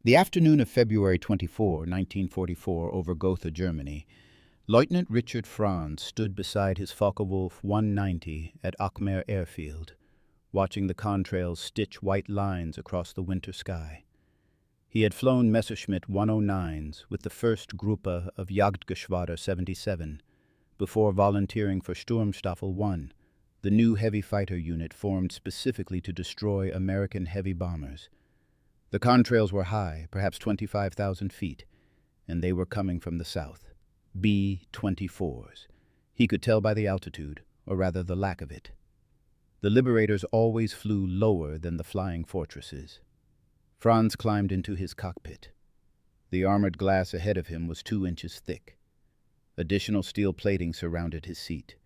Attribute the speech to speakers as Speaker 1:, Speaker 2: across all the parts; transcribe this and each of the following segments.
Speaker 1: The afternoon of February 24, 1944, over Gotha, Germany, Leutnant Richard Franz stood beside his Focke-Wulf 190 at Achmer airfield, watching the contrails stitch white lines across the winter sky. He had flown Messerschmitt 109s with the first Gruppe of Jagdgeschwader 77 before volunteering for Sturmstaffel 1, the new heavy fighter unit formed specifically to destroy American heavy bombers. The contrails were high, perhaps 25,000 feet, and they were coming from the south. B-24s. He could tell by the altitude, or rather the lack of it. The Liberators always flew lower than the flying fortresses. Franz climbed into his cockpit. The armored glass ahead of him was 2 inches thick. Additional steel plating surrounded his seat.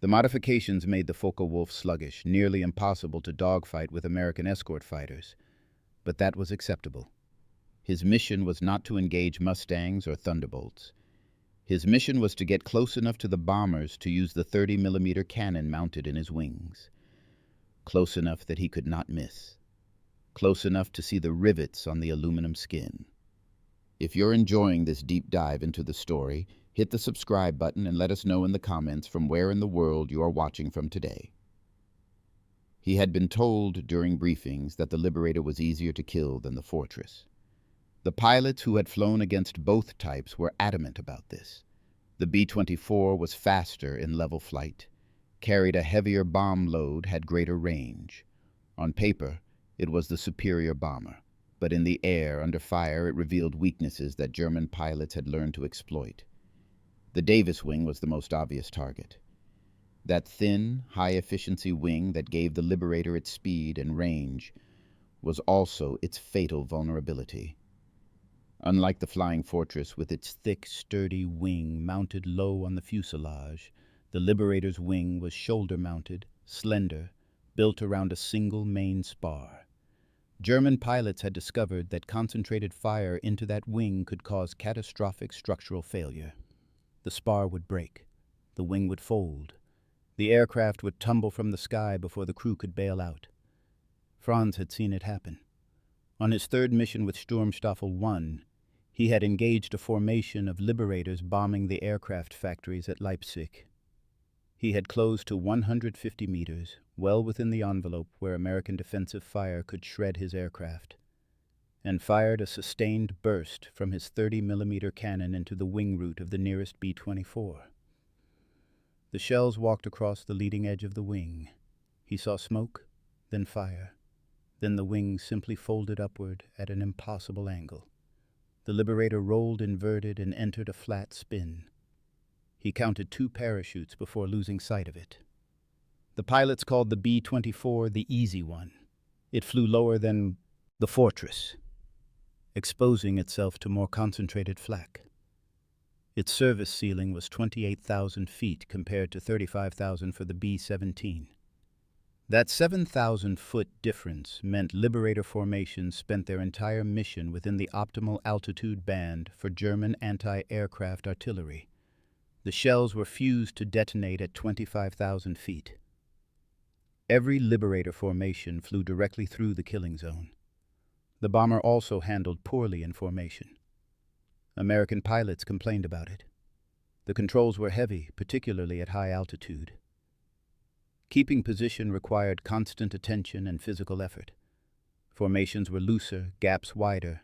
Speaker 1: The modifications made the Focke-Wulf sluggish, nearly impossible to dogfight with American escort fighters, but that was acceptable. His mission was not to engage Mustangs or Thunderbolts. His mission was to get close enough to the bombers to use the 30mm cannon mounted in his wings. Close enough that he could not miss. Close enough to see the rivets on the aluminum skin. If you're enjoying this deep dive into the story, hit the subscribe button and let us know in the comments from where in the world you are watching from today. He had been told during briefings that the Liberator was easier to kill than the Fortress. The pilots who had flown against both types were adamant about this. The B-24 was faster in level flight, carried a heavier bomb load, had greater range. On paper, it was the superior bomber, but in the air, under fire, it revealed weaknesses that German pilots had learned to exploit. The Davis wing was the most obvious target. That thin, high-efficiency wing that gave the Liberator its speed and range was also its fatal vulnerability. Unlike the Flying Fortress with its thick, sturdy wing mounted low on the fuselage, the Liberator's wing was shoulder-mounted, slender, built around a single main spar. German pilots had discovered that concentrated fire into that wing could cause catastrophic structural failure. The spar would break, the wing would fold, the aircraft would tumble from the sky before the crew could bail out. Franz had seen it happen. On his third mission with Sturmstaffel 1, he had engaged a formation of Liberators bombing the aircraft factories at Leipzig. He had closed to 150 meters, well within the envelope where American defensive fire could shred his aircraft, and fired a sustained burst from his 30mm cannon into the wing root of the nearest B-24. The shells walked across the leading edge of the wing. He saw smoke, then fire. Then the wing simply folded upward at an impossible angle. The Liberator rolled inverted and entered a flat spin. He counted 2 parachutes before losing sight of it. The pilots called the B-24 the easy one. It flew lower than the Fortress, exposing itself to more concentrated flak. Its service ceiling was 28,000 feet compared to 35,000 for the B-17. That 7,000-foot difference meant Liberator formations spent their entire mission within the optimal altitude band for German anti-aircraft artillery. The shells were fused to detonate at 25,000 feet. Every Liberator formation flew directly through the killing zone. The bomber also handled poorly in formation. American pilots complained about it. The controls were heavy, particularly at high altitude. Keeping position required constant attention and physical effort. Formations were looser, gaps wider.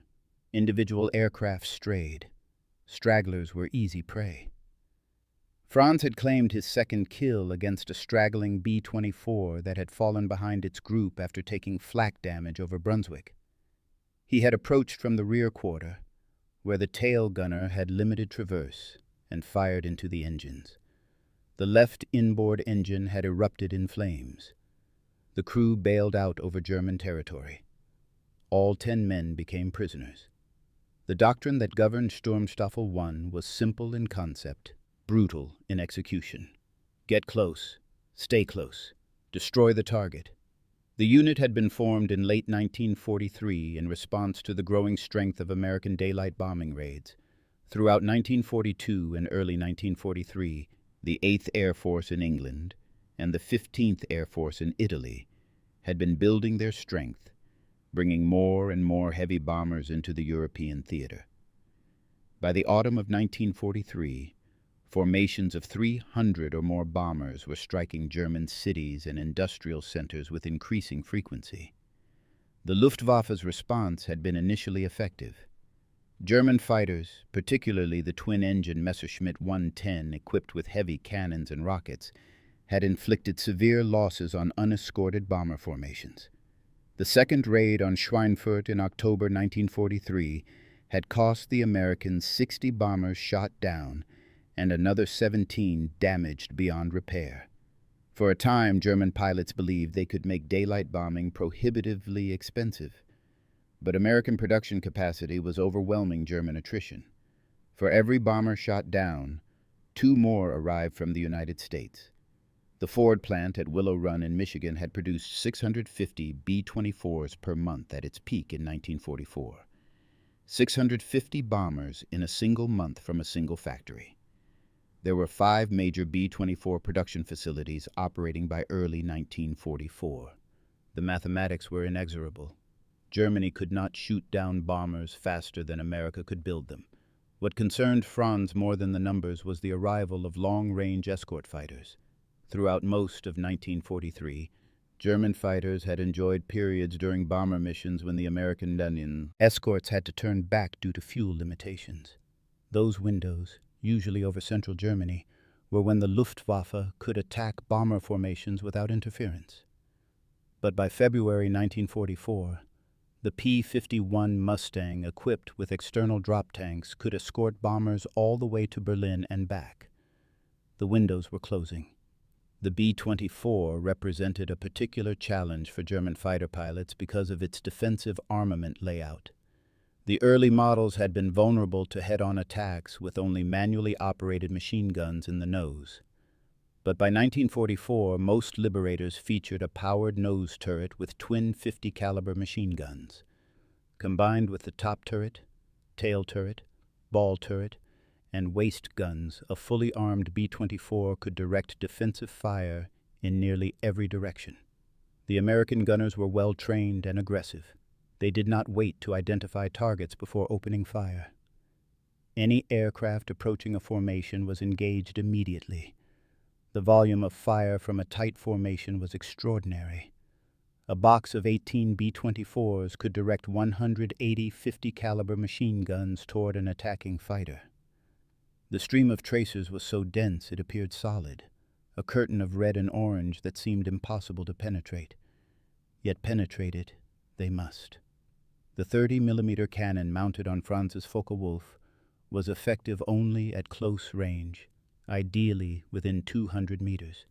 Speaker 1: Individual aircraft strayed. Stragglers were easy prey. Franz had claimed his second kill against a straggling B-24 that had fallen behind its group after taking flak damage over Brunswick. He had approached from the rear quarter, where the tail gunner had limited traverse, and fired into the engines. The left inboard engine had erupted in flames. The crew bailed out over German territory. All 10 men became prisoners. The doctrine that governed Sturmstaffel 1 was simple in concept, brutal in execution. Get close, stay close, destroy the target. The unit had been formed in late 1943 in response to the growing strength of American daylight bombing raids. Throughout 1942 and early 1943, the 8th Air Force in England and the 15th Air Force in Italy had been building their strength, bringing more and more heavy bombers into the European theater. By the autumn of 1943, formations of 300 or more bombers were striking German cities and industrial centers with increasing frequency. The Luftwaffe's response had been initially effective. German fighters, particularly the twin-engine Messerschmitt 110 equipped with heavy cannons and rockets, had inflicted severe losses on unescorted bomber formations. The second raid on Schweinfurt in October 1943 had cost the Americans 60 bombers shot down and another 17 damaged beyond repair. For a time, German pilots believed they could make daylight bombing prohibitively expensive. But American production capacity was overwhelming German attrition. For every bomber shot down, 2 more arrived from the United States. The Ford plant at Willow Run in Michigan had produced 650 B-24s per month at its peak in 1944. 650 bombers in a single month from a single factory. There were 5 major B-24 production facilities operating by early 1944. The mathematics were inexorable. Germany could not shoot down bombers faster than America could build them. What concerned Franz more than the numbers was the arrival of long-range escort fighters. Throughout most of 1943, German fighters had enjoyed periods during bomber missions when the American escorts had to turn back due to fuel limitations. Those windows, usually over central Germany, were when the Luftwaffe could attack bomber formations without interference. But by February 1944, the P-51 Mustang, equipped with external drop tanks, could escort bombers all the way to Berlin and back. The windows were closing. The B-24 represented a particular challenge for German fighter pilots because of its defensive armament layout. The early models had been vulnerable to head-on attacks with only manually operated machine guns in the nose. But by 1944, most Liberators featured a powered nose turret with twin 50-caliber machine guns. Combined with the top turret, tail turret, ball turret, and waist guns, a fully armed B-24 could direct defensive fire in nearly every direction. The American gunners were well-trained and aggressive. They did not wait to identify targets before opening fire. Any aircraft approaching a formation was engaged immediately. The volume of fire from a tight formation was extraordinary. A box of 18 B-24s could direct 180 50-caliber machine guns toward an attacking fighter. The stream of tracers was so dense it appeared solid, a curtain of red and orange that seemed impossible to penetrate. Yet penetrate it they must. The 30mm cannon mounted on Franz's Focke-Wulf was effective only at close range, ideally within 200 meters.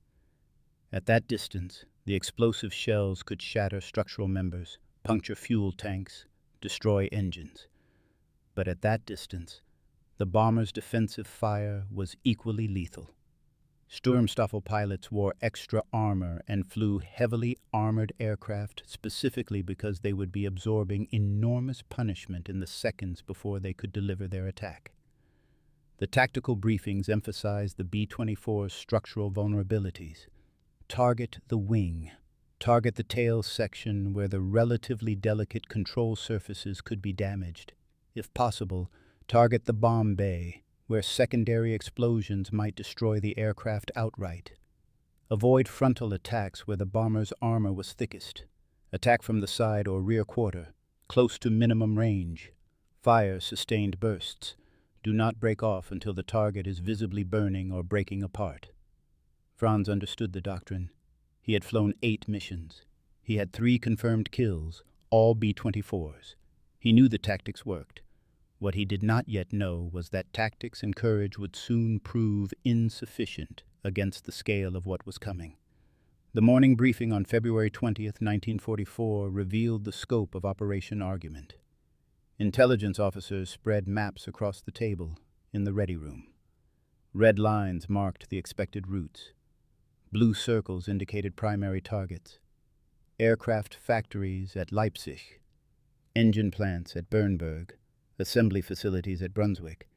Speaker 1: At that distance, the explosive shells could shatter structural members, puncture fuel tanks, destroy engines. But at that distance, the bomber's defensive fire was equally lethal. Sturmstaffel pilots wore extra armor and flew heavily armored aircraft specifically because they would be absorbing enormous punishment in the seconds before they could deliver their attack. The tactical briefings emphasized the B-24's structural vulnerabilities. Target the wing. Target the tail section where the relatively delicate control surfaces could be damaged. If possible, target the bomb bay, where secondary explosions might destroy the aircraft outright. Avoid frontal attacks where the bomber's armor was thickest. Attack from the side or rear quarter, close to minimum range. Fire sustained bursts. Do not break off until the target is visibly burning or breaking apart. Franz understood the doctrine. He had flown 8 missions. He had 3 confirmed kills, all B-24s. He knew the tactics worked. What he did not yet know was that tactics and courage would soon prove insufficient against the scale of what was coming. The morning briefing on February 20th, 1944 revealed the scope of Operation Argument. Intelligence officers spread maps across the table in the ready room. Red lines marked the expected routes. Blue circles indicated primary targets. Aircraft factories at Leipzig, engine plants at Bernburg, assembly facilities at Brunswick.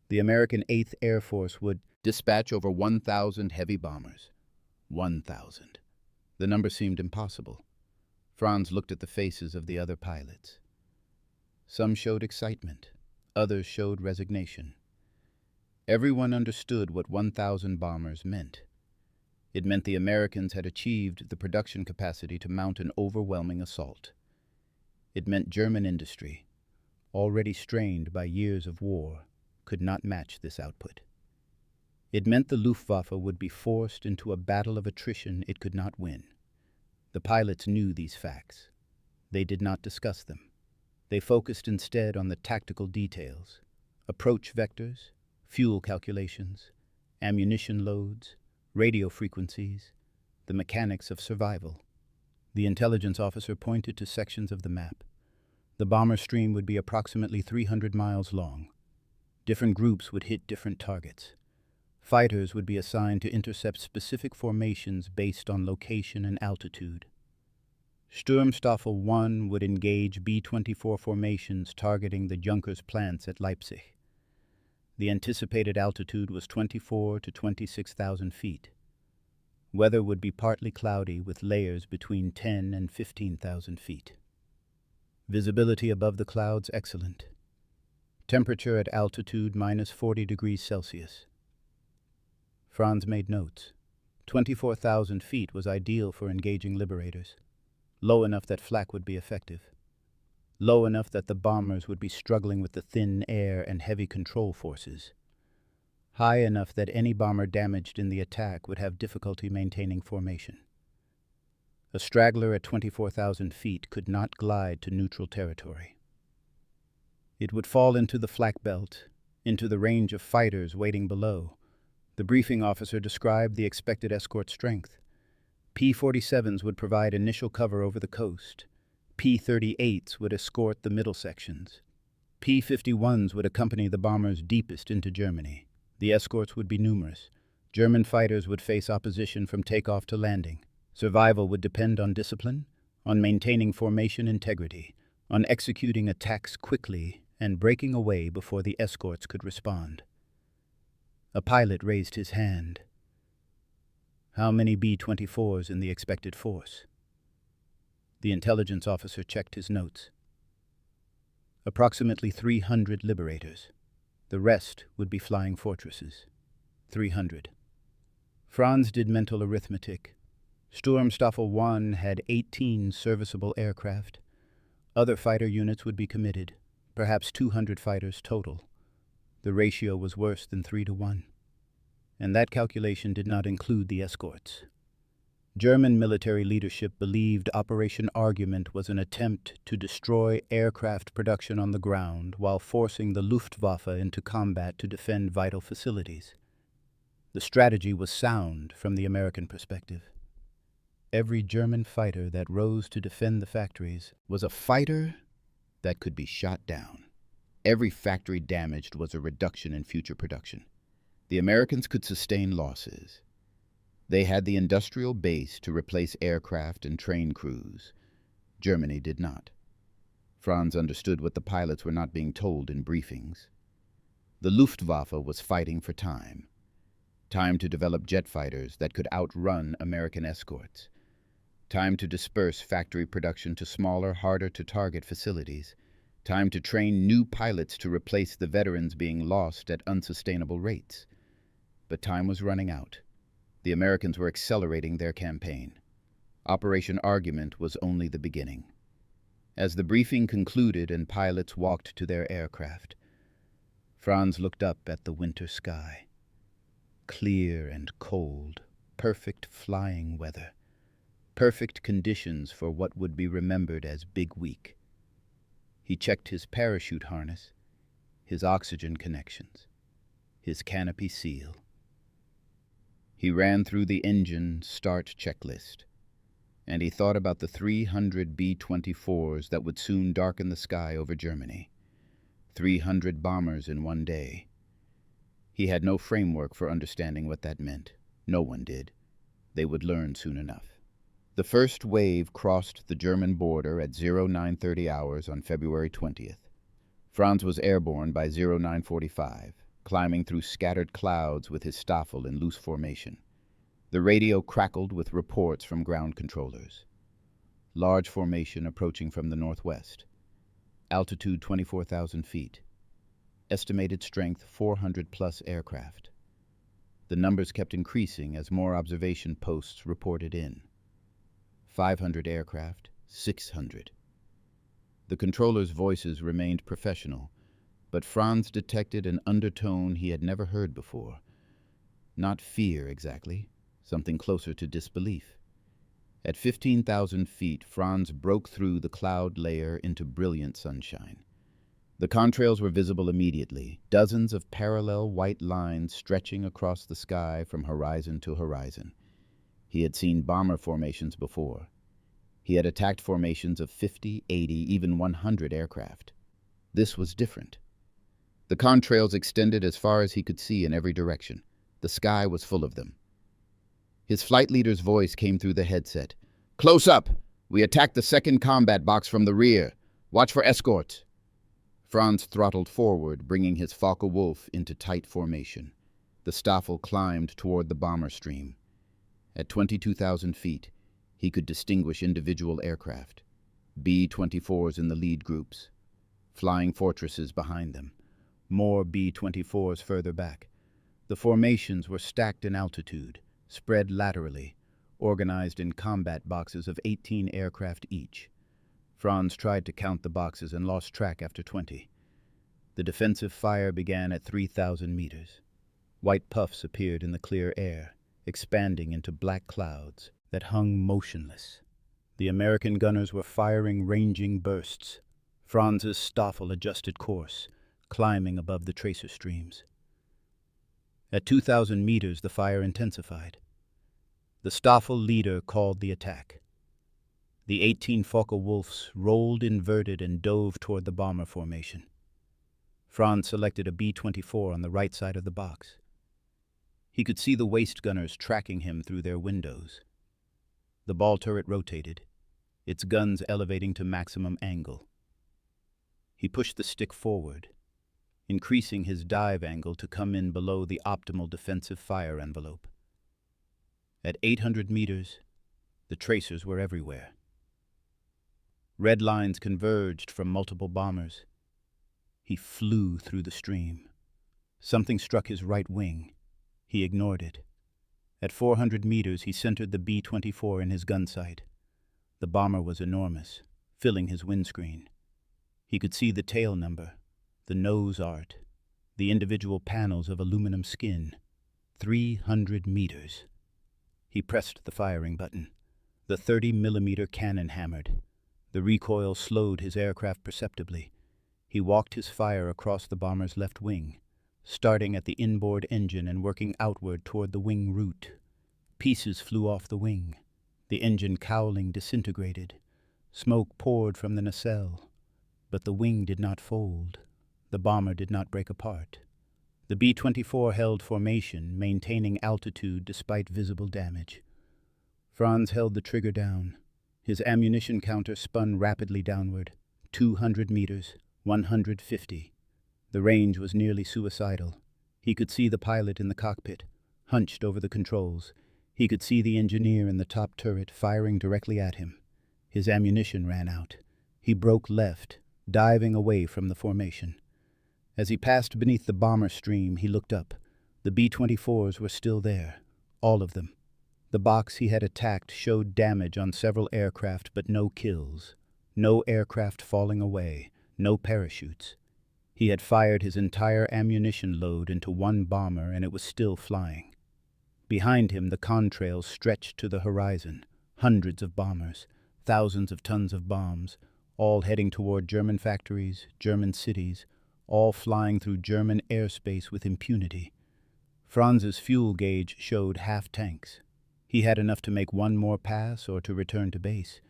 Speaker 1: The American 8th Air Force would dispatch over 1,000 heavy bombers. 1,000. The number seemed impossible. Franz looked at the faces of the other pilots. Some showed excitement, others showed resignation. Everyone understood what 1,000 bombers meant. It meant the Americans had achieved the production capacity to mount an overwhelming assault. It meant German industry, already strained by years of war, could not match this output. It meant the Luftwaffe would be forced into a battle of attrition it could not win. The pilots knew these facts. They did not discuss them. They focused instead on the tactical details: approach vectors, fuel calculations, ammunition loads, radio frequencies, the mechanics of survival. The intelligence officer pointed to sections of the map. The bomber stream would be approximately 300 miles long. Different groups would hit different targets. Fighters would be assigned to intercept specific formations based on location and altitude. Sturmstaffel 1 would engage B-24 formations targeting the Junkers plants at Leipzig. The anticipated altitude was 24 to 26,000 feet. Weather would be partly cloudy with layers between 10 and 15,000 feet. Visibility above the clouds excellent. Temperature at altitude minus 40 degrees Celsius. Franz made notes. 24,000 feet was ideal for engaging liberators. Low enough that flak would be effective. Low enough that the bombers would be struggling with the thin air and heavy control forces. High enough that any bomber damaged in the attack would have difficulty maintaining formation. A straggler at 24,000 feet could not glide to neutral territory. It would fall into the flak belt, into the range of fighters waiting below. The briefing officer described the expected escort strength. P-47s would provide initial cover over the coast. P-38s would escort the middle sections. P-51s would accompany the bombers deepest into Germany. The escorts would be numerous. German fighters would face opposition from takeoff to landing. Survival would depend on discipline, on maintaining formation integrity, on executing attacks quickly and breaking away before the escorts could respond. A pilot raised his hand. How many B-24s in the expected force? The intelligence officer checked his notes. Approximately 300 Liberators. The rest would be flying fortresses. 300. Franz did mental arithmetic. Sturmstaffel 1 had 18 serviceable aircraft. Other fighter units would be committed, perhaps 200 fighters total. The ratio was worse than 3 to 1. And that calculation did not include the escorts. German military leadership believed Operation Argument was an attempt to destroy aircraft production on the ground while forcing the Luftwaffe into combat to defend vital facilities. The strategy was sound from the American perspective. Every German fighter that rose to defend the factories was a fighter that could be shot down. Every factory damaged was a reduction in future production. The Americans could sustain losses. They had the industrial base to replace aircraft and train crews. Germany did not. Franz understood what the pilots were not being told in briefings. The Luftwaffe was fighting for time. Time to develop jet fighters that could outrun American escorts. Time to disperse factory production to smaller, harder-to-target facilities. Time to train new pilots to replace the veterans being lost at unsustainable rates. But time was running out. The Americans were accelerating their campaign. Operation Argument was only the beginning. As the briefing concluded and pilots walked to their aircraft, Franz looked up at the winter sky. Clear and cold, perfect flying weather. Perfect conditions for what would be remembered as Big Week. He checked his parachute harness, his oxygen connections, his canopy seal. He ran through the engine start checklist, and he thought about the 300 B-24s that would soon darken the sky over Germany. 300 bombers in one day. He had no framework for understanding what that meant. No one did. They would learn soon enough. The first wave crossed the German border at 0930 hours on February 20th. Franz was airborne by 0945. Climbing through scattered clouds with his Staffel in loose formation. The radio crackled with reports from ground controllers. large formation approaching from the northwest. Altitude 24,000 feet. Estimated strength 400-plus aircraft. The numbers kept increasing as more observation posts reported in. 500 aircraft, 600. The controllers' voices remained professional, but Franz detected an undertone he had never heard before. Not fear, exactly, something closer to disbelief. At 15,000 feet, Franz broke through the cloud layer into brilliant sunshine. The contrails were visible immediately, dozens of parallel white lines stretching across the sky from horizon to horizon. He had seen bomber formations before. He had attacked formations of 50, 80, even 100 aircraft. This was different. The contrails extended as far as he could see in every direction. The sky was full of them. His flight leader's voice came through the headset. "Close up! We attacked the second combat box from the rear. Watch for escorts." Franz throttled forward, bringing his Focke-Wulf into tight formation. The Staffel climbed toward the bomber stream. At 22,000 feet, he could distinguish individual aircraft. B-24s in the lead groups. Flying fortresses behind them. More B-24s further back. The formations were stacked in altitude, spread laterally, organized in combat boxes of 18 aircraft each. Franz tried to count the boxes and lost track after 20. The defensive fire began at 3,000 meters. White puffs appeared in the clear air, expanding into black clouds that hung motionless. The American gunners were firing ranging bursts. Franz's Staffel adjusted course, climbing above the tracer streams. At 2,000 meters, the fire intensified. The Staffel leader called the attack. The 18 Focke-Wulfs rolled inverted and dove toward the bomber formation. Franz selected a B-24 on the right side of the box. He could see the waist gunners tracking him through their windows. The ball turret rotated, its guns elevating to maximum angle. He pushed the stick forward, increasing his dive angle to come in below the optimal defensive fire envelope. At 800 meters, the tracers were everywhere. Red lines converged from multiple bombers. He flew through the stream. Something struck his right wing. He ignored it. At 400 meters, he centered the B-24 in his gun sight. The bomber was enormous, filling his windscreen. He could see the tail number, the nose art, the individual panels of aluminum skin. 300 meters. He pressed the firing button. The 30-millimeter cannon hammered. The recoil slowed his aircraft perceptibly. He walked his fire across the bomber's left wing, starting at the inboard engine and working outward toward the wing root. Pieces flew off the wing. The engine cowling disintegrated. Smoke poured from the nacelle. But the wing did not fold. The bomber did not break apart. The B-24 held formation, maintaining altitude despite visible damage. Franz held the trigger down. His ammunition counter spun rapidly downward. 200 meters, 150. The range was nearly suicidal. He could see the pilot in the cockpit, hunched over the controls. He could see the engineer in the top turret firing directly at him. His ammunition ran out. He broke left, diving away from the formation. As he passed beneath the bomber stream, he looked up. The B-24s were still there, all of them. The box he had attacked showed damage on several aircraft, but no kills. No aircraft falling away, no parachutes. He had fired his entire ammunition load into one bomber, and it was still flying. Behind him, the contrails stretched to the horizon. Hundreds of bombers, thousands of tons of bombs, all heading toward German factories, German cities, all flying through German airspace with impunity. Franz's fuel gauge showed half tanks. He had enough to make one more pass or to return to base.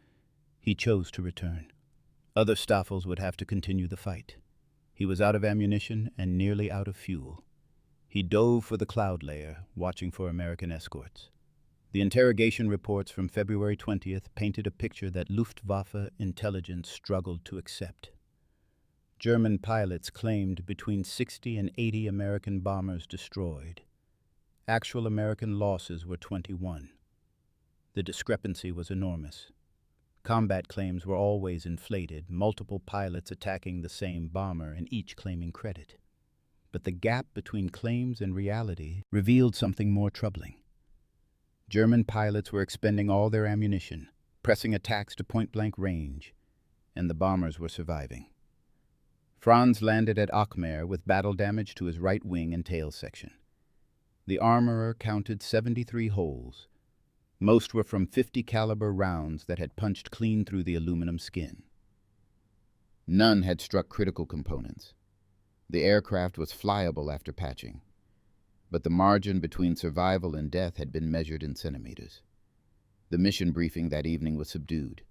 Speaker 1: He chose to return. Other Staffels would have to continue the fight. He was out of ammunition and nearly out of fuel. He dove for the cloud layer, watching for American escorts. The interrogation reports from February 20th painted a picture that Luftwaffe intelligence struggled to accept. German pilots claimed between 60 and 80 American bombers destroyed. Actual American losses were 21. The discrepancy was enormous. Combat claims were always inflated, multiple pilots attacking the same bomber and each claiming credit. But the gap between claims and reality revealed something more troubling. German pilots were expending all their ammunition, pressing attacks to point-blank range, and the bombers were surviving. Franz landed at Achmer with battle damage to his right wing and tail section. The armorer counted 73 holes. Most were from .50 caliber rounds that had punched clean through the aluminum skin. None had struck critical components. The aircraft was flyable after patching, but the margin between survival and death had been measured in centimeters. The mission briefing that evening was subdued.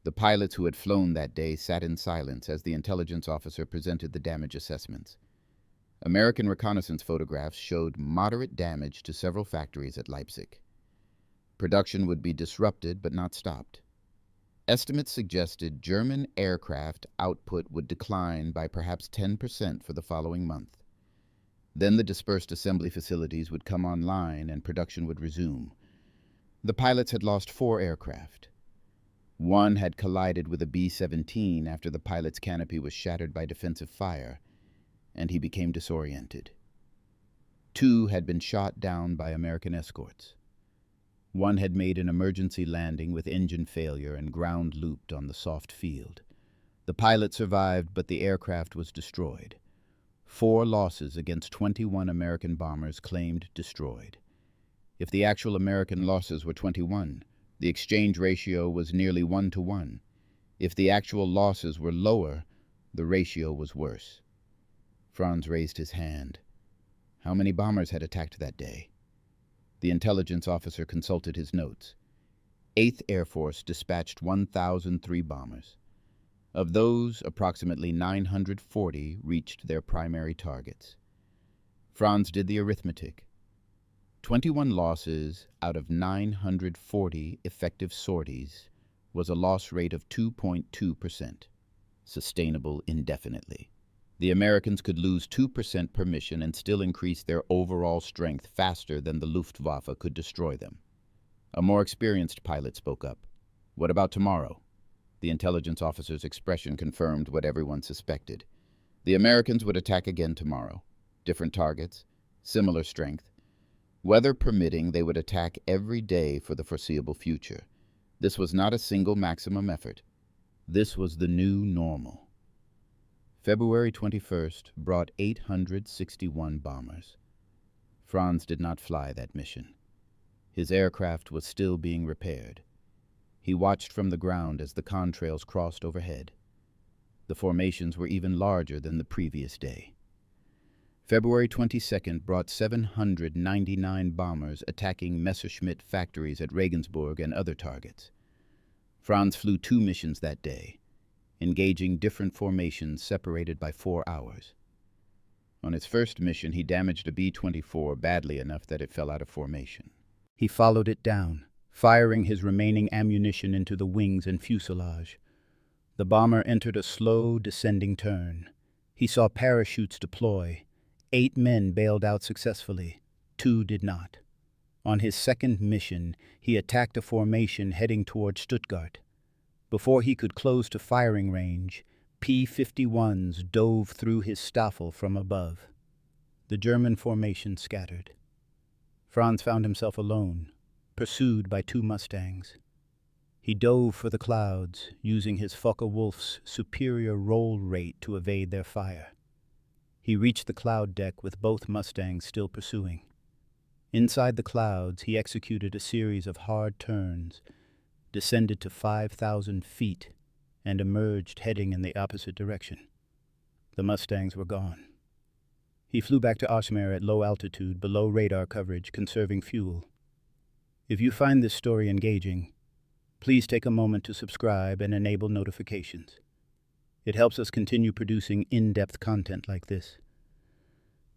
Speaker 1: The pilots who had flown that day sat in silence as the intelligence officer presented the damage assessments. American reconnaissance photographs showed moderate damage to several factories at Leipzig. Production would be disrupted but not stopped. Estimates suggested German aircraft output would decline by perhaps 10% for the following month. Then the dispersed assembly facilities would come online and production would resume. The pilots had lost 4 aircraft. One had collided with a B-17 after the pilot's canopy was shattered by defensive fire, and he became disoriented. 2 had been shot down by American escorts. One had made an emergency landing with engine failure and ground looped on the soft field. The pilot survived, but the aircraft was destroyed. 4 losses against 21 American bombers claimed destroyed. If the actual American losses were 21, the exchange ratio was nearly 1-to-1. If the actual losses were lower, the ratio was worse. Franz raised his hand. How many bombers had attacked that day? The intelligence officer consulted his notes. 8th Air Force dispatched 1,003 bombers. Of those, approximately 940 reached their primary targets. Franz did the arithmetic. 21 losses out of 940 effective sorties was a loss rate of 2.2%, sustainable indefinitely. The Americans could lose 2% per mission and still increase their overall strength faster than the Luftwaffe could destroy them. A more experienced pilot spoke up. "What about tomorrow?" The intelligence officer's expression confirmed what everyone suspected. The Americans would attack again tomorrow. Different targets, similar strength. Weather permitting, they would attack every day for the foreseeable future. This was not a single maximum effort. This was the new normal. February 21st brought 861 bombers. Franz did not fly that mission. His aircraft was still being repaired. He watched from the ground as the contrails crossed overhead. The formations were even larger than the previous day. February 22nd brought 799 bombers attacking Messerschmitt factories at Regensburg and other targets. Franz flew 2 missions that day, engaging different formations separated by 4 hours. On his first mission, he damaged a B-24 badly enough that it fell out of formation. He followed it down, firing his remaining ammunition into the wings and fuselage. The bomber entered a slow, descending turn. He saw parachutes deploy. 8 men bailed out successfully. 2 did not. On his second mission, he attacked a formation heading toward Stuttgart. Before he could close to firing range, P-51s dove through his staffel from above. The German formation scattered. Franz found himself alone, pursued by 2 Mustangs. He dove for the clouds, using his Focke-Wulf's superior roll rate to evade their fire. He reached the cloud deck with both Mustangs still pursuing. Inside the clouds, he executed a series of hard turns, descended to 5,000 feet, and emerged heading in the opposite direction. The Mustangs were gone. He flew back to Achmer at low altitude, below radar coverage, conserving fuel. If you find this story engaging, please take a moment to subscribe and enable notifications. It helps us continue producing in-depth content like this.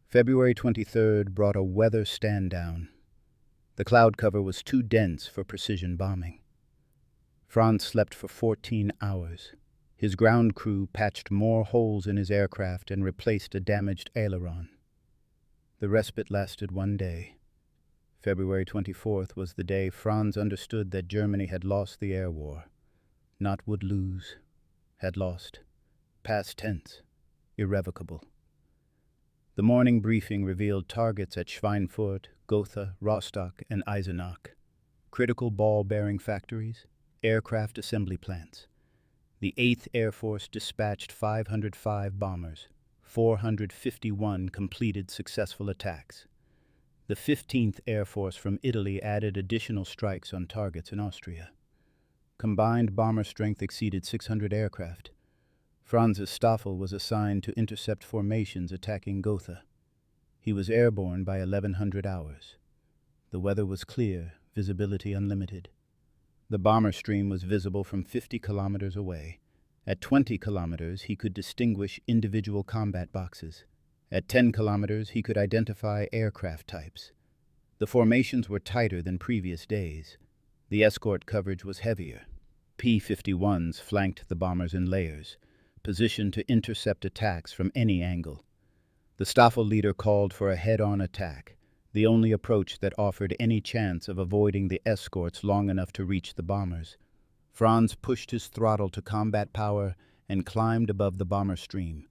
Speaker 1: February 23rd brought a weather stand-down. The cloud cover was too dense for precision bombing. Franz slept for 14 hours. His ground crew patched more holes in his aircraft and replaced a damaged aileron. The respite lasted 1 day. February 24th was the day Franz understood that Germany had lost the air war. not would lose, had lost. Past tense, irrevocable. The morning briefing revealed targets at Schweinfurt, Gotha, Rostock, and Eisenach. Critical ball-bearing factories, aircraft assembly plants. The 8th Air Force dispatched 505 bombers. 451 completed successful attacks. The 15th Air Force from Italy added additional strikes on targets in Austria. Combined bomber strength exceeded 600 aircraft. Franz's Staffel was assigned to intercept formations attacking Gotha. He was airborne by 1100 hours. The weather was clear, visibility unlimited. The bomber stream was visible from 50 kilometers away. At 20 kilometers, he could distinguish individual combat boxes. At 10 kilometers, he could identify aircraft types. The formations were tighter than previous days. The escort coverage was heavier. P-51s flanked the bombers in layers, positioned to intercept attacks from any angle. The Staffel leader called for a head-on attack, the only approach that offered any chance of avoiding the escorts long enough to reach the bombers. Franz pushed his throttle to combat power and climbed above the bomber stream.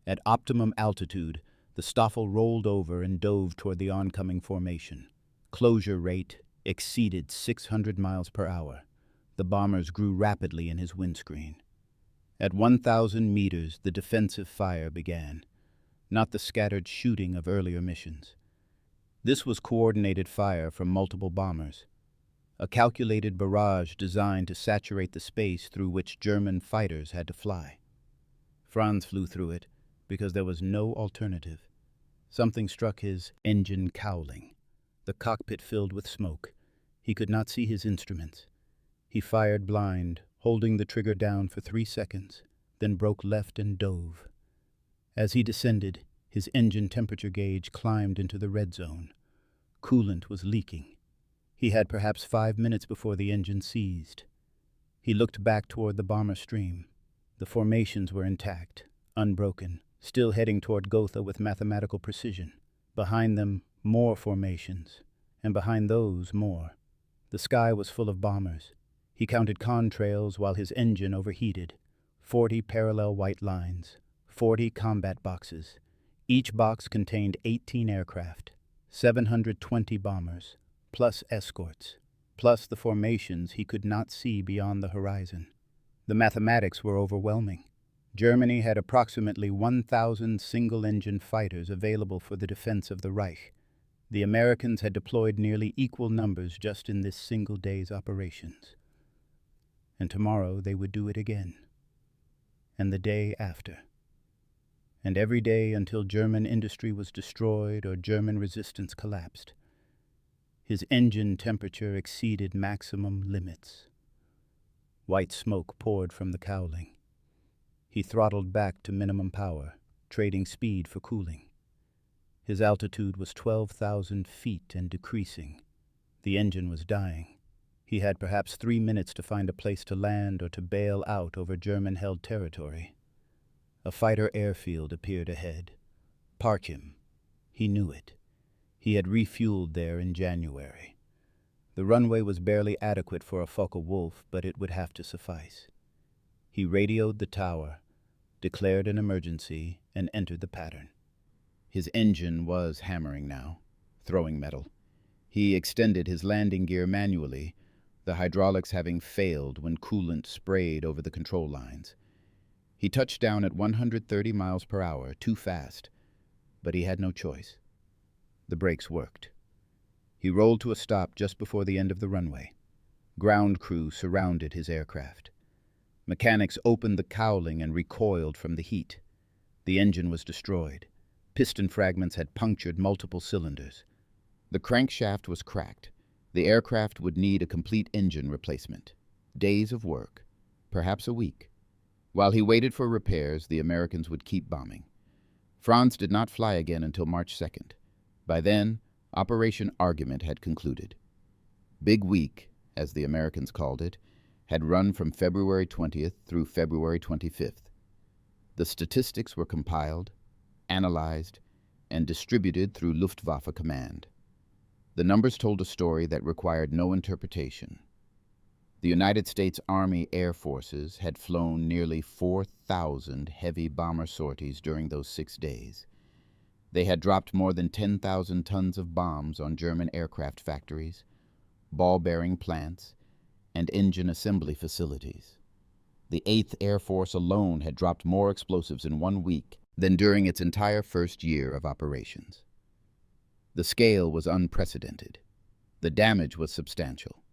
Speaker 1: At optimum altitude, the Staffel rolled over and dove toward the oncoming formation. Closure rate exceeded 600 miles per hour. The bombers grew rapidly in his windscreen. At 1,000 meters, the defensive fire began, not the scattered shooting of earlier missions. This was coordinated fire from multiple bombers, a calculated barrage designed to saturate the space through which German fighters had to fly. Franz flew through it because there was no alternative. Something struck his engine cowling. The cockpit filled with smoke. He could not see his instruments. He fired blind, holding the trigger down for 3 seconds, then broke left and dove. As he descended, his engine temperature gauge climbed into the red zone. Coolant was leaking. He had perhaps 5 minutes before the engine seized. He looked back toward the bomber stream. The formations were intact, unbroken, still heading toward Gotha with mathematical precision. Behind them, more formations, and behind those, more. The sky was full of bombers. He counted contrails while his engine overheated. 40 parallel white lines, 40 combat boxes. Each box contained 18 aircraft, 720 bombers, plus escorts, plus the formations he could not see beyond the horizon. The mathematics were overwhelming. Germany had approximately 1,000 single-engine fighters available for the defense of the Reich. The Americans had deployed nearly equal numbers just in this single day's operations. And tomorrow they would do it again. And the day after. And every day until German industry was destroyed or German resistance collapsed. His engine temperature exceeded maximum limits. White smoke poured from the cowling. He throttled back to minimum power, trading speed for cooling. His altitude was 12,000 feet and decreasing. The engine was dying. He had perhaps 3 minutes to find a place to land or to bail out over German-held territory. A fighter airfield appeared ahead. Park him. He knew it. He had refueled there in January. The runway was barely adequate for a Focke-Wulf, but it would have to suffice. He radioed the tower, declared an emergency, and entered the pattern. His engine was hammering now, throwing metal. He extended his landing gear manually, the hydraulics having failed when coolant sprayed over the control lines. He touched down at 130 miles per hour, too fast, but he had no choice. The brakes worked. He rolled to a stop just before the end of the runway. Ground crew surrounded his aircraft. Mechanics opened the cowling and recoiled from the heat. The engine was destroyed. Piston fragments had punctured multiple cylinders. The crankshaft was cracked. The aircraft would need a complete engine replacement. Days of work, perhaps a week. While he waited for repairs, the Americans would keep bombing. Franz did not fly again until March 2nd. By then, Operation Argument had concluded. Big Week, as the Americans called it, had run from February 20th through February 25th. The statistics were compiled, analyzed, and distributed through Luftwaffe command. The numbers told a story that required no interpretation. The United States Army Air Forces had flown nearly 4,000 heavy bomber sorties during those 6 days. They had dropped more than 10,000 tons of bombs on German aircraft factories, ball-bearing plants, and engine assembly facilities. The 8th Air Force alone had dropped more explosives in 1 week than during its entire first year of operations. The scale was unprecedented. The damage was substantial.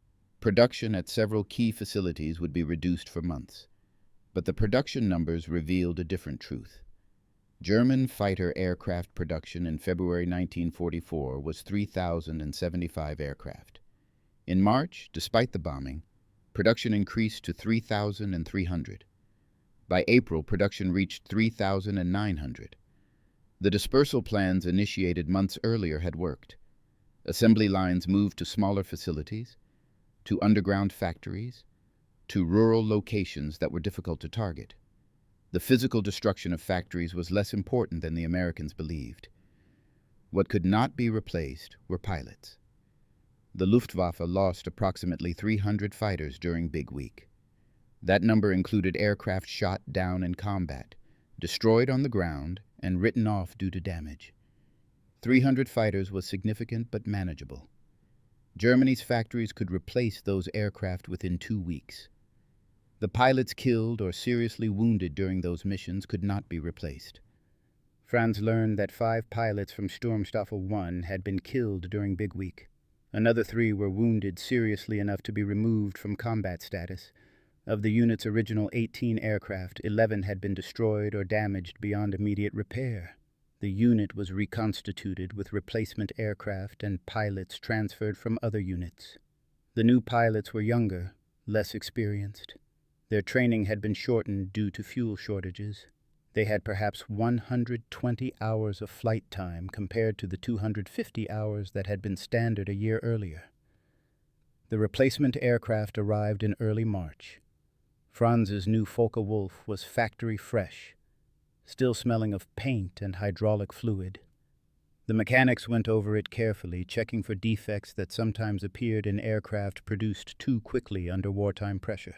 Speaker 1: Production at several key facilities would be reduced for months. But the production numbers revealed a different truth. German fighter aircraft production in February 1944 was 3,075 aircraft. In March, despite the bombing, production increased to 3,300. By April, production reached 3,900. The dispersal plans initiated months earlier had worked. Assembly lines moved to smaller facilities, to underground factories, to rural locations that were difficult to target. The physical destruction of factories was less important than the Americans believed. What could not be replaced were pilots. The Luftwaffe lost approximately 300 fighters during Big Week. That number included aircraft shot down in combat, destroyed on the ground, and written off due to damage. 300 fighters was significant but manageable. Germany's factories could replace those aircraft within 2 weeks. The pilots killed or seriously wounded during those missions could not be replaced. Franz learned that 5 pilots from Sturmstaffel 1 had been killed during Big Week. Another 3 were wounded seriously enough to be removed from combat status. Of the unit's original 18 aircraft, 11 had been destroyed or damaged beyond immediate repair. The unit was reconstituted with replacement aircraft and pilots transferred from other units. The new pilots were younger, less experienced. Their training had been shortened due to fuel shortages. They had perhaps 120 hours of flight time compared to the 250 hours that had been standard a year earlier. The replacement aircraft arrived in early March. Franz's new Focke-Wulf was factory fresh, still smelling of paint and hydraulic fluid. The mechanics went over it carefully, checking for defects that sometimes appeared in aircraft produced too quickly under wartime pressure.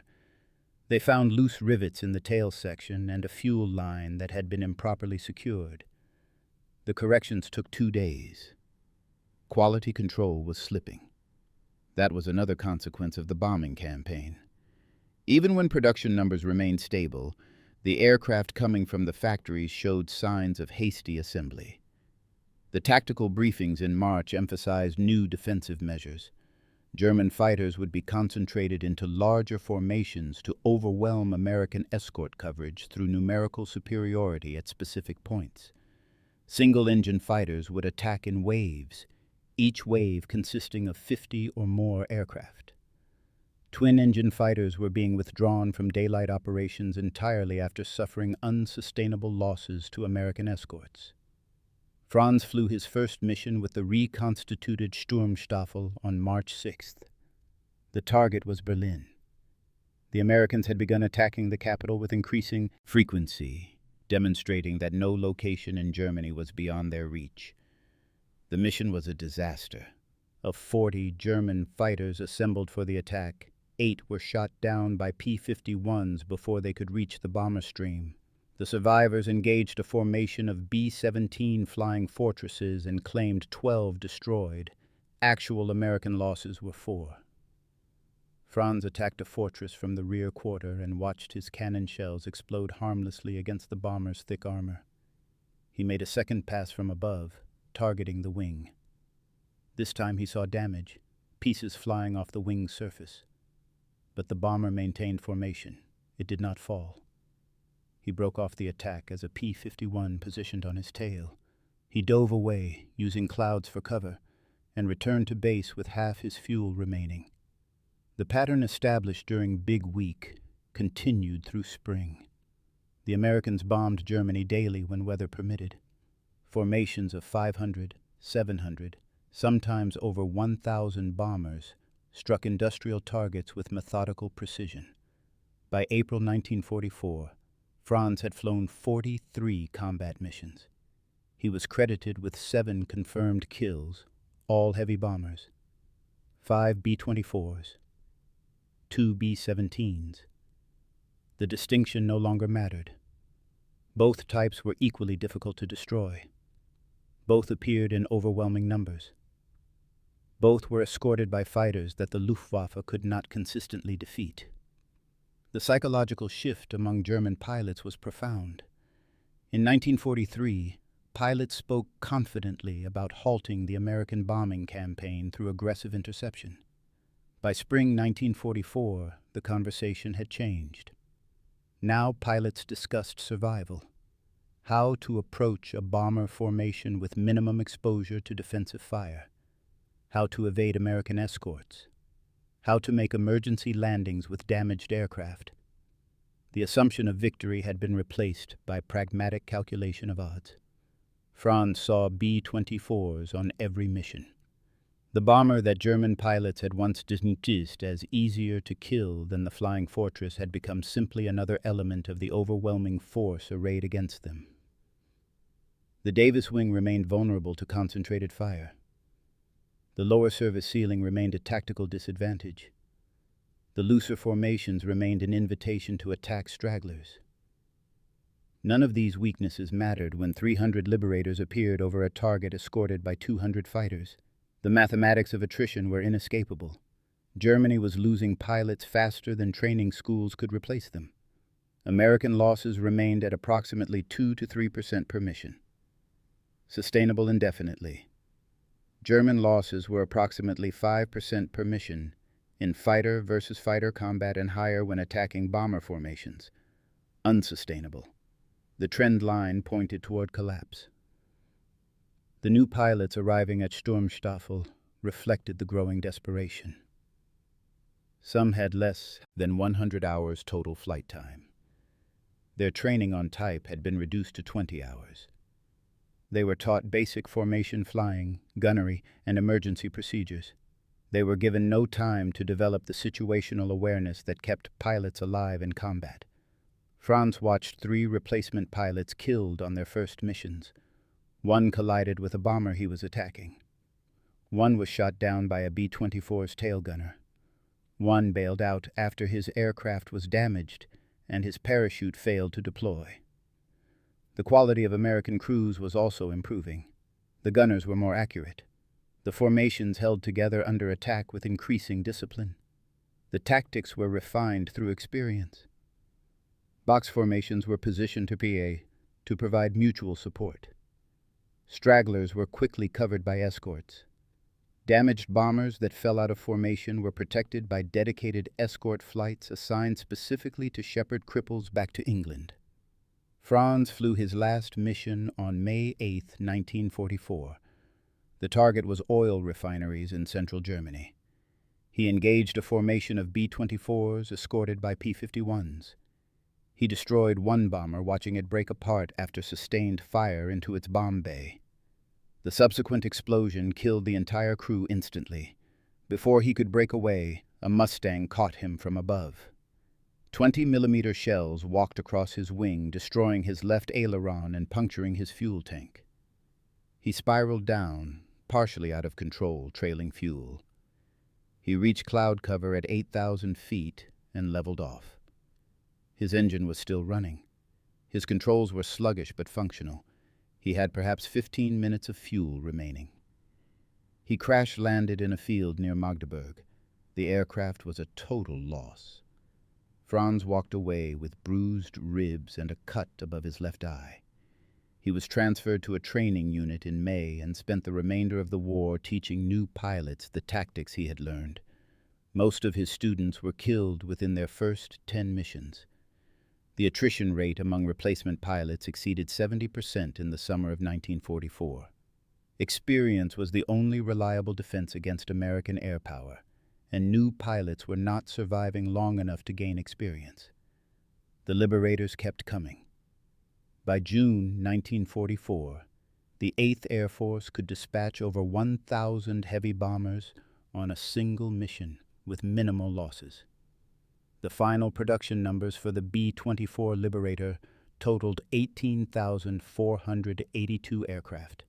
Speaker 1: They found loose rivets in the tail section and a fuel line that had been improperly secured. The corrections took 2 days. Quality control was slipping. That was another consequence of the bombing campaign. Even when production numbers remained stable, the aircraft coming from the factories showed signs of hasty assembly. The tactical briefings in March emphasized new defensive measures. German fighters would be concentrated into larger formations to overwhelm American escort coverage through numerical superiority at specific points. Single-engine fighters would attack in waves, each wave consisting of 50 or more aircraft. Twin-engine fighters were being withdrawn from daylight operations entirely after suffering unsustainable losses to American escorts. Franz flew his first mission with the reconstituted Sturmstaffel on March 6th. The target was Berlin. The Americans had begun attacking the capital with increasing frequency, demonstrating that no location in Germany was beyond their reach. The mission was a disaster. Of 40 German fighters assembled for the attack, 8 were shot down by P-51s before they could reach the bomber stream. The survivors engaged a formation of B-17 flying fortresses and claimed 12 destroyed. Actual American losses were 4. Franz attacked a fortress from the rear quarter and watched his cannon shells explode harmlessly against the bomber's thick armor. He made a second pass from above, targeting the wing. This time he saw damage, pieces flying off the wing's surface. But the bomber maintained formation. It did not fall. He broke off the attack as a P-51 positioned on his tail. He dove away, using clouds for cover, and returned to base with half his fuel remaining. The pattern established during Big Week continued through spring. The Americans bombed Germany daily when weather permitted. Formations of 500, 700, sometimes over 1,000 bombers struck industrial targets with methodical precision. By April 1944, Franz had flown 43 combat missions. He was credited with 7 confirmed kills, all heavy bombers, 5 B-24s, 2 B-17s. The distinction no longer mattered. Both types were equally difficult to destroy. Both appeared in overwhelming numbers. Both were escorted by fighters that the Luftwaffe could not consistently defeat. The psychological shift among German pilots was profound. In 1943, pilots spoke confidently about halting the American bombing campaign through aggressive interception. By spring 1944, the conversation had changed. Now pilots discussed survival, how to approach a bomber formation with minimum exposure to defensive fire, how to evade American escorts, how to make emergency landings with damaged aircraft. The assumption of victory had been replaced by pragmatic calculation of odds. Franz saw B-24s on every mission. The bomber that German pilots had once dismissed as easier to kill than the Flying Fortress had become simply another element of the overwhelming force arrayed against them. The Davis wing remained vulnerable to concentrated fire. The lower service ceiling remained a tactical disadvantage. The looser formations remained an invitation to attack stragglers. None of these weaknesses mattered when 300 Liberators appeared over a target escorted by 200 fighters. The mathematics of attrition were inescapable. Germany was losing pilots faster than training schools could replace them. American losses remained at approximately 2 to 3% per mission. Sustainable indefinitely. German losses were approximately 5% per mission in fighter versus fighter combat and higher when attacking bomber formations. Unsustainable. The trend line pointed toward collapse. The new pilots arriving at Sturmstaffel reflected the growing desperation. Some had less than 100 hours total flight time. Their training on type had been reduced to 20 hours. They were taught basic formation flying, gunnery, and emergency procedures. They were given no time to develop the situational awareness that kept pilots alive in combat. Franz watched 3 replacement pilots killed on their first missions. One collided with a bomber he was attacking. One was shot down by a B-24's tail gunner. One bailed out after his aircraft was damaged and his parachute failed to deploy. The quality of American crews was also improving. The gunners were more accurate. The formations held together under attack with increasing discipline. The tactics were refined through experience. Box formations were positioned to provide mutual support. Stragglers were quickly covered by escorts. Damaged bombers that fell out of formation were protected by dedicated escort flights assigned specifically to shepherd cripples back to England. Franz flew his last mission on May 8, 1944. The target was oil refineries in central Germany. He engaged a formation of B-24s escorted by P-51s. He destroyed one bomber, watching it break apart after sustained fire into its bomb bay. The subsequent explosion killed the entire crew instantly. Before he could break away, a Mustang caught him from above. 20mm shells walked across his wing, destroying his left aileron and puncturing his fuel tank. He spiraled down, partially out of control, trailing fuel. He reached cloud cover at 8,000 feet and leveled off. His engine was still running. His controls were sluggish but functional. He had perhaps 15 minutes of fuel remaining. He crash-landed in a field near Magdeburg. The aircraft was a total loss. Franz walked away with bruised ribs and a cut above his left eye. He was transferred to a training unit in May and spent the remainder of the war teaching new pilots the tactics he had learned. Most of his students were killed within their first 10 missions. The attrition rate among replacement pilots exceeded 70% in the summer of 1944. Experience was the only reliable defense against American air power, and new pilots were not surviving long enough to gain experience. The Liberators kept coming. By June 1944, the 8th Air Force could dispatch over 1,000 heavy bombers on a single mission with minimal losses. The final production numbers for the B-24 Liberator totaled 18,482 aircraft,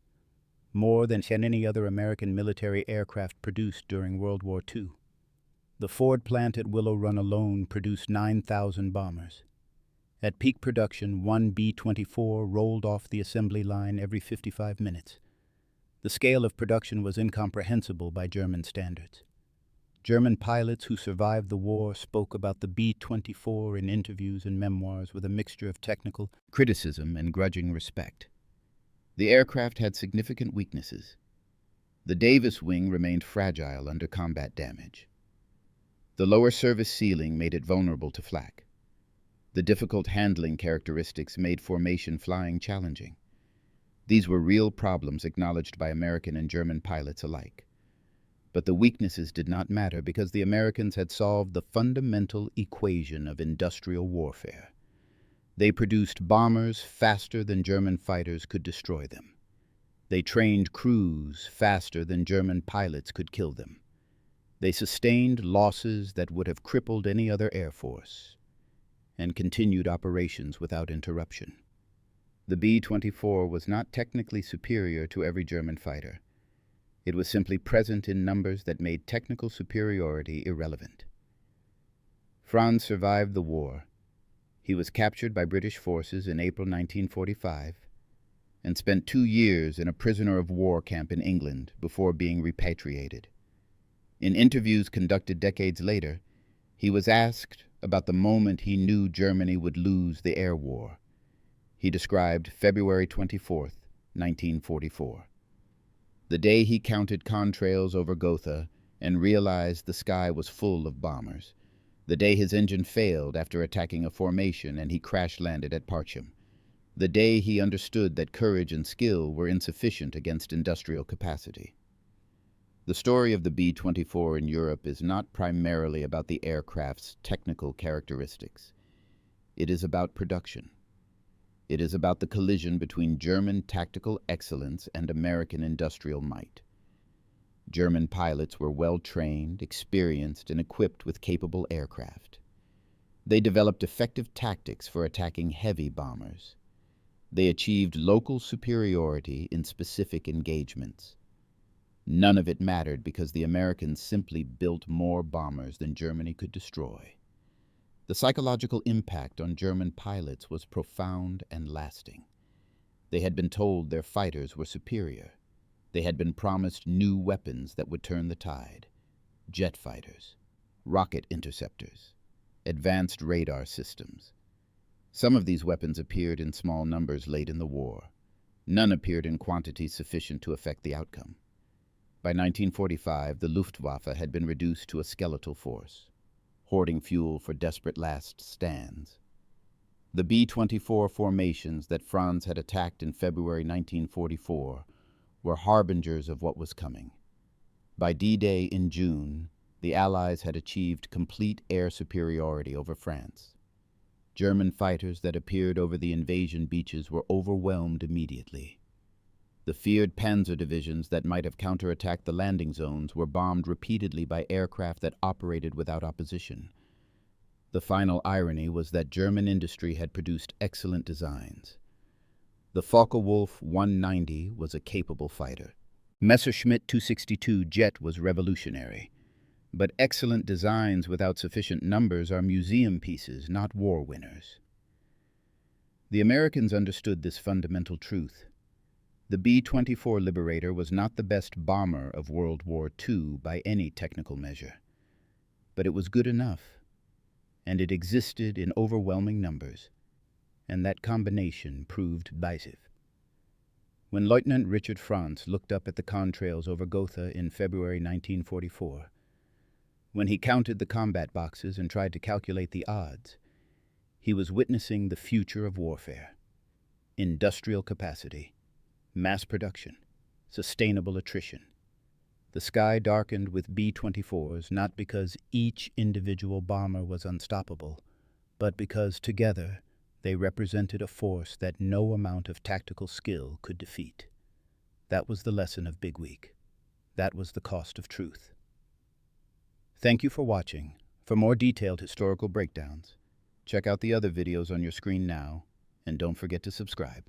Speaker 1: more than any other American military aircraft produced during World War II. The Ford plant at Willow Run alone produced 9,000 bombers. At peak production, one B-24 rolled off the assembly line every 55 minutes. The scale of production was incomprehensible by German standards. German pilots who survived the war spoke about the B-24 in interviews and memoirs with a mixture of technical criticism and grudging respect. The aircraft had significant weaknesses. The Davis wing remained fragile under combat damage. The lower service ceiling made it vulnerable to flak. The difficult handling characteristics made formation flying challenging. These were real problems acknowledged by American and German pilots alike. But the weaknesses did not matter because the Americans had solved the fundamental equation of industrial warfare. They produced bombers faster than German fighters could destroy them. They trained crews faster than German pilots could kill them. They sustained losses that would have crippled any other air force, and continued operations without interruption. The B-24 was not technically superior to every German fighter. It was simply present in numbers that made technical superiority irrelevant. Franz survived the war. He was captured by British forces in April 1945 and spent 2 years in a prisoner of war camp in England before being repatriated. In interviews conducted decades later, he was asked about the moment he knew Germany would lose the air war. He described February 24, 1944. The day he counted contrails over Gotha and realized the sky was full of bombers. The day his engine failed after attacking a formation and he crash-landed at Parchim. The day he understood that courage and skill were insufficient against industrial capacity. The story of the B-24 in Europe is not primarily about the aircraft's technical characteristics. It is about production. It is about the collision between German tactical excellence and American industrial might. German pilots were well-trained, experienced, and equipped with capable aircraft. They developed effective tactics for attacking heavy bombers. They achieved local superiority in specific engagements. None of it mattered because the Americans simply built more bombers than Germany could destroy. The psychological impact on German pilots was profound and lasting. They had been told their fighters were superior. They had been promised new weapons that would turn the tide. Jet fighters, rocket interceptors, advanced radar systems. Some of these weapons appeared in small numbers late in the war. None appeared in quantities sufficient to affect the outcome. By 1945, the Luftwaffe had been reduced to a skeletal force, hoarding fuel for desperate last stands. The B-24 formations that Franz had attacked in February 1944 were harbingers of what was coming. By D-Day in June, the Allies had achieved complete air superiority over France. German fighters that appeared over the invasion beaches were overwhelmed immediately. The feared panzer divisions that might have counterattacked the landing zones were bombed repeatedly by aircraft that operated without opposition. The final irony was that German industry had produced excellent designs. The Focke-Wulf 190 was a capable fighter. Messerschmitt 262 jet was revolutionary. But excellent designs without sufficient numbers are museum pieces, not war winners. The Americans understood this fundamental truth. The B-24 Liberator was not the best bomber of World War II by any technical measure. But it was good enough, and it existed in overwhelming numbers, and that combination proved decisive. When Leutnant Richard Franz looked up at the contrails over Gotha in February 1944, when he counted the combat boxes and tried to calculate the odds, he was witnessing the future of warfare. Industrial capacity, mass production, sustainable attrition. The sky darkened with B-24s not because each individual bomber was unstoppable, but because together they represented a force that no amount of tactical skill could defeat. That was the lesson of Big Week. That was the cost of truth. Thank you for watching. For more detailed historical breakdowns, check out the other videos on your screen now, and don't forget to subscribe.